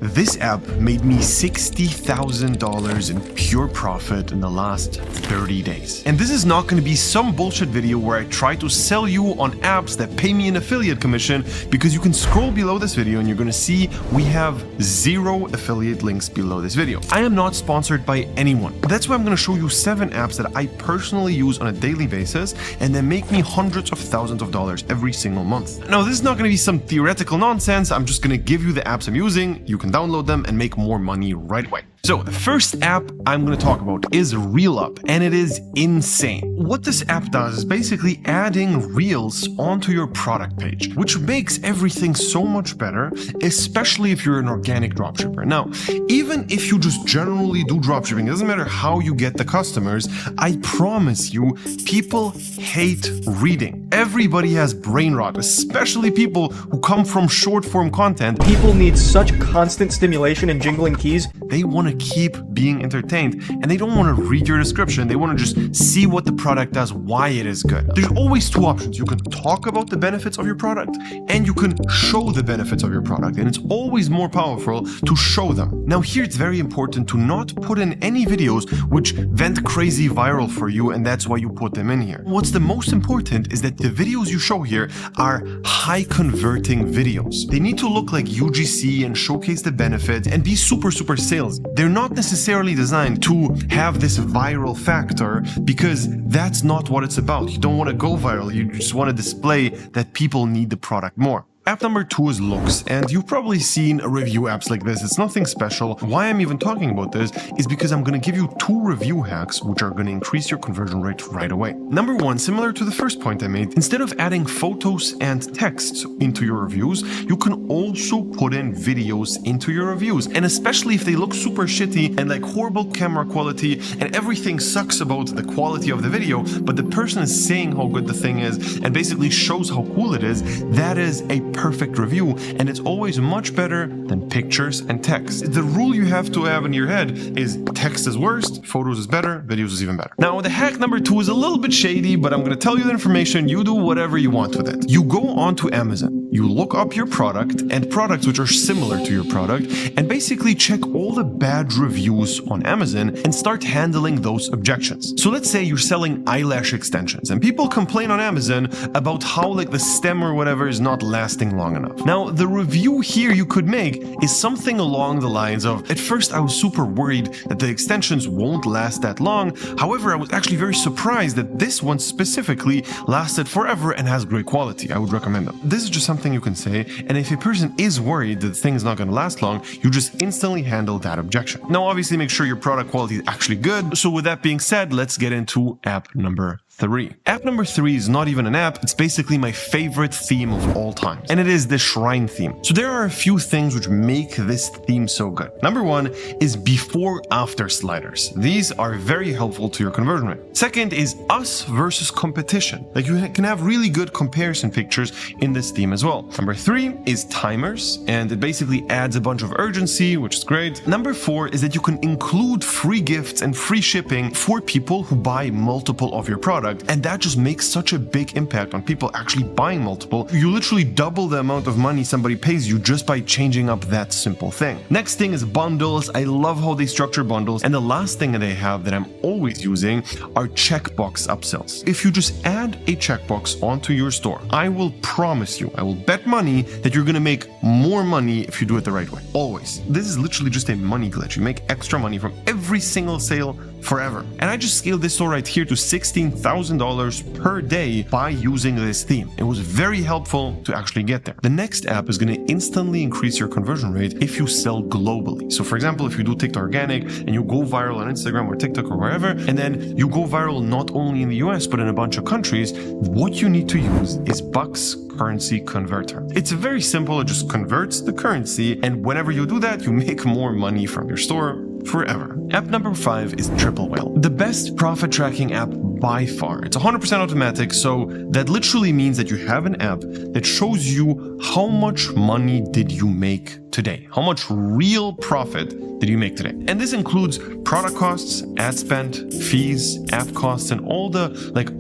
This app made me $60,000 in pure profit in the last 30 days. And this is not going to be some bullshit video where I try to sell you on apps that pay me an affiliate commission, because you can scroll below this video and you're going to see we have 0 affiliate links below this video. I am not sponsored by anyone. That's why I'm going to show you 7 apps that I personally use on a daily basis and that make me hundreds of thousands of dollars every single month. Now, this is not going to be some theoretical nonsense. I'm just going to give you the apps I'm using. You can download them and make more money right away. So the first app I'm going to talk about is ReelUp, and it is insane. What this app does is basically adding reels onto your product page, which makes everything so much better, especially if you're an organic dropshipper. Now, even if you just generally do dropshipping, it doesn't matter how you get the customers, I promise you, people hate reading. Everybody has brain rot, especially people who come from short form content. People need such constant stimulation and jingling keys. They want to keep being entertained and they don't want to read your description. They want to just see what the product does, why it is good. There's always 2 options. You can talk about the benefits of your product and you can show the benefits of your product. And it's always more powerful to show them. Now here it's very important to not put in any videos which went crazy viral for you, and that's why you put them in here. What's the most important is that the videos you show here are high converting videos. They need to look like UGC and showcase the benefit and be super salesy. They're not necessarily designed to have this viral factor, because that's not what it's about. You don't want to go viral. You just want to display that people need the product more. App number 2 is Looks, and you've probably seen review apps like this. It's nothing special. Why I'm even talking about this is because I'm going to give you 2 review hacks which are going to increase your conversion rate right away. Number 1, similar to the first point I made, instead of adding photos and texts into your reviews, you can also put in videos into your reviews. And especially if they look super shitty and like horrible camera quality and everything sucks about the quality of the video, but the person is saying how good the thing is and basically shows how cool it is, that is a perfect review, and it's always much better than pictures and text. The rule you have to have in your head is text is worst, photos is better, videos is even better. Now the hack number 2 is a little bit shady, but I'm going to tell you the information. You do whatever you want with it. You go onto Amazon, you look up your product and products which are similar to your product, and basically check all the bad reviews on Amazon and start handling those objections. So let's say you're selling eyelash extensions and people complain on Amazon about how like the stem or whatever is not lasting long enough. Now, the review here you could make is something along the lines of, at first I was super worried that the extensions won't last that long. However, I was actually very surprised that this one specifically lasted forever and has great quality. I would recommend them. This is just something you can say, and if a person is worried that the thing's not going to last long, you just instantly handle that objection. Now, obviously make sure your product quality is actually good. So with that being said, let's get into app number 3. App number 3 is not even an app, it's basically my favorite theme of all time, and it is the Shrine theme. So there are a few things which make this theme so good. Number 1 is before-after sliders. These are very helpful to your conversion rate. Second is us versus competition. Like you can have really good comparison pictures in this theme as well. Number 3 is timers, and it basically adds a bunch of urgency, which is great. Number 4 is that you can include free gifts and free shipping for people who buy multiple of your products. And that just makes such a big impact on people actually buying multiple. You literally double the amount of money somebody pays you just by changing up that simple thing. Next thing is bundles. I love how they structure bundles. And the last thing that they have that I'm always using are checkbox upsells. If you just add a checkbox onto your store, I will promise you, I will bet money that you're going to make more money if you do it the right way. Always. This is literally just a money glitch. You make extra money from every single sale forever. And I just scaled this store right here to $16,000 per day by using this theme. It was very helpful to actually get there. The next app is going to instantly increase your conversion rate if you sell globally. So for example, if you do TikTok organic and you go viral on Instagram or TikTok or wherever, and then you go viral not only in the US, but in a bunch of countries, what you need to use is Bucks Currency Converter. It's very simple. It just converts the currency, and whenever you do that, you make more money from your store forever. App number 5 is Triple Whale, the best profit tracking app by far. It's 100% automatic, so that literally means that you have an app that shows you how much money did you make today? How much real profit did you make today? And this includes product costs, ad spend, fees, app costs, and all the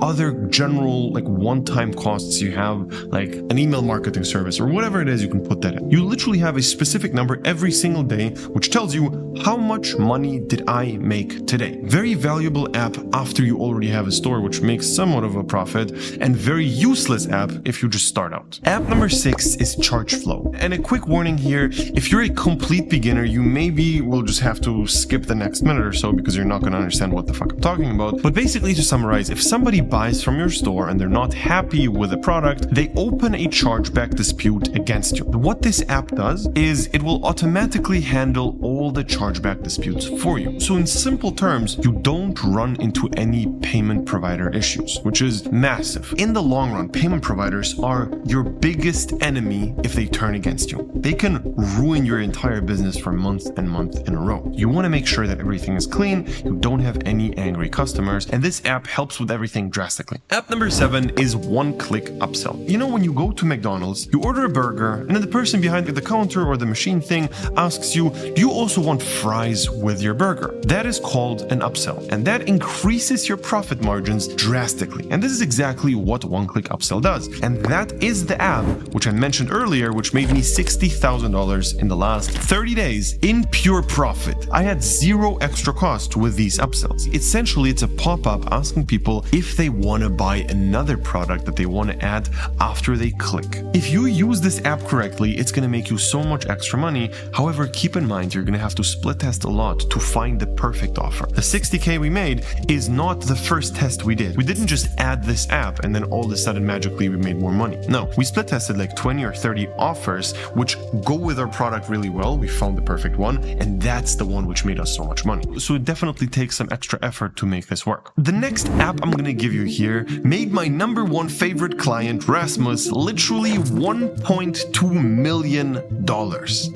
other general one-time costs you have, like an email marketing service or whatever it is. You can put that in. You literally have a specific number every single day, which tells you how much money did I make today. Very valuable app after you already have a store, which makes somewhat of a profit, and very useless app if you just start out. App number 6 is ChargeFlow. And a quick warning here, if you're a complete beginner, you maybe will just have to skip the next minute or so because you're not going to understand what the fuck I'm talking about. But basically, to summarize, if somebody buys from your store and they're not happy with the product, they open a chargeback dispute against you. What this app does is it will automatically handle all the chargeback disputes for you. So in simple terms, you don't run into any payment provider issues, which is massive. In the long run, payment providers are your biggest enemy if they turn against you. They can ruin your entire business for months and months in a row. You want to make sure that everything is clean, you don't have any angry customers, and this app helps with everything drastically. App number 7 is one-click upsell. You know, when you go to McDonald's, you order a burger, and then the person behind the counter or the machine thing asks you, do you also want fries with your burger? That is called an upsell, and that increases your profit margins drastically. And this is exactly what one-click upsell does. And that is the app, which I mentioned earlier, which made me $60,000 in the last 30 days in pure profit. I had zero extra cost with these upsells. Essentially, it's a pop-up asking people if they want to buy another product that they want to add after they click. If you use this app correctly, it's going to make you so much extra money. However, keep in mind, you're going to have to split test a lot to find the perfect offer. The $60K we made is not the first test we did. We didn't just add this app and then all of a sudden magically we made more money. No, we split tested like 20 or 30 offers which go with our product really well. We found the perfect one, and that's the one which made us so much money. So it definitely takes some extra effort to make this work. The next app I'm going to give you here made my number one favorite client, Rasmus, literally $1.2 million.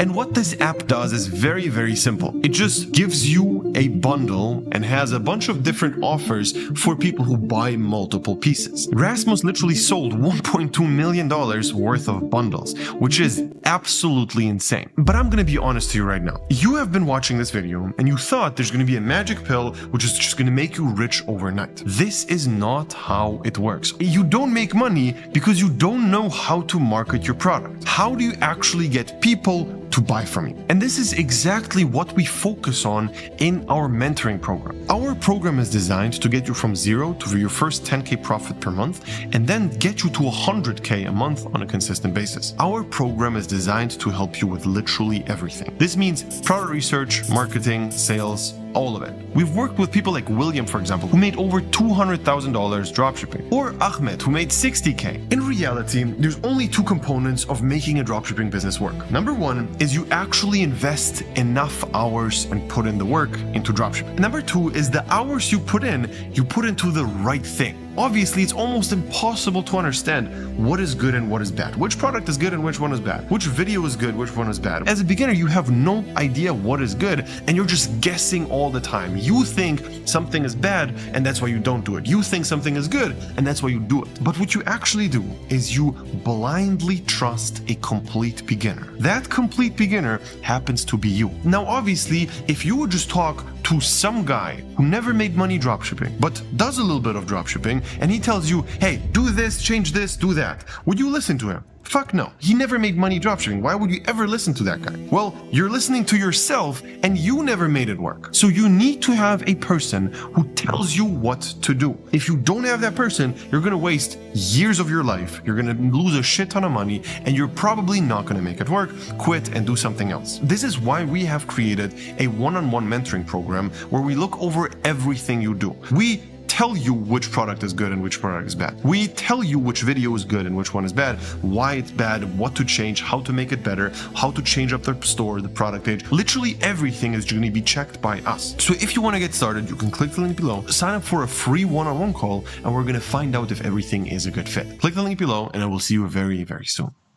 And what this app does is very, very simple. It just gives you a bundle and has a bunch of different offers for people who buy multiple pieces. Rasmus literally sold $1.2 million worth of bundles, which is absolutely insane. But I'm going to be honest to you right now. You have been watching this video and you thought there's going to be a magic pill which is just going to make you rich overnight. This is not how it works. You don't make money because you don't know how to market your product. How do you actually get people to buy from you? And this is exactly what we focus on in our mentoring program. Our program is designed to get you from zero to your first 10K profit per month and then get you to 100K a month on a consistent basis. Our program is designed to help you with literally everything. This means product research, marketing, sales, all of it. We've worked with people like William, for example, who made over $200,000 dropshipping, or Ahmed, who made $60K. In reality, there's only two components of making a dropshipping business work. Number one is you actually invest enough hours and put in the work into dropshipping. Number two is the hours you put into the right thing. Obviously, it's almost impossible to understand what is good and what is bad. Which product is good and which one is bad. Which video is good, which one is bad. As a beginner, you have no idea what is good and you're just guessing all the time. You think something is bad and that's why you don't do it. You think something is good and that's why you do it. But what you actually do is you blindly trust a complete beginner. That complete beginner happens to be you. Now, obviously, if you would just talk to some guy who never made money dropshipping, but does a little bit of dropshipping, and he tells you, hey, do this, change this, do that, would you listen to him? Fuck no. He never made money dropshipping. Why would you ever listen to that guy? Well, you're listening to yourself and you never made it work. So you need to have a person who tells you what to do. If you don't have that person, you're going to waste years of your life. You're going to lose a shit ton of money and you're probably not going to make it work, quit and do something else. This is why we have created a one-on-one mentoring program where we look over everything you do. We tell you which product is good and which product is bad. We tell you which video is good and which one is bad, why it's bad, what to change, how to make it better, how to change up the store, the product page. Literally everything is going to be checked by us. So if you want to get started, you can click the link below, sign up for a free one-on-one call, and we're going to find out if everything is a good fit. Click the link below and I will see you very, very soon.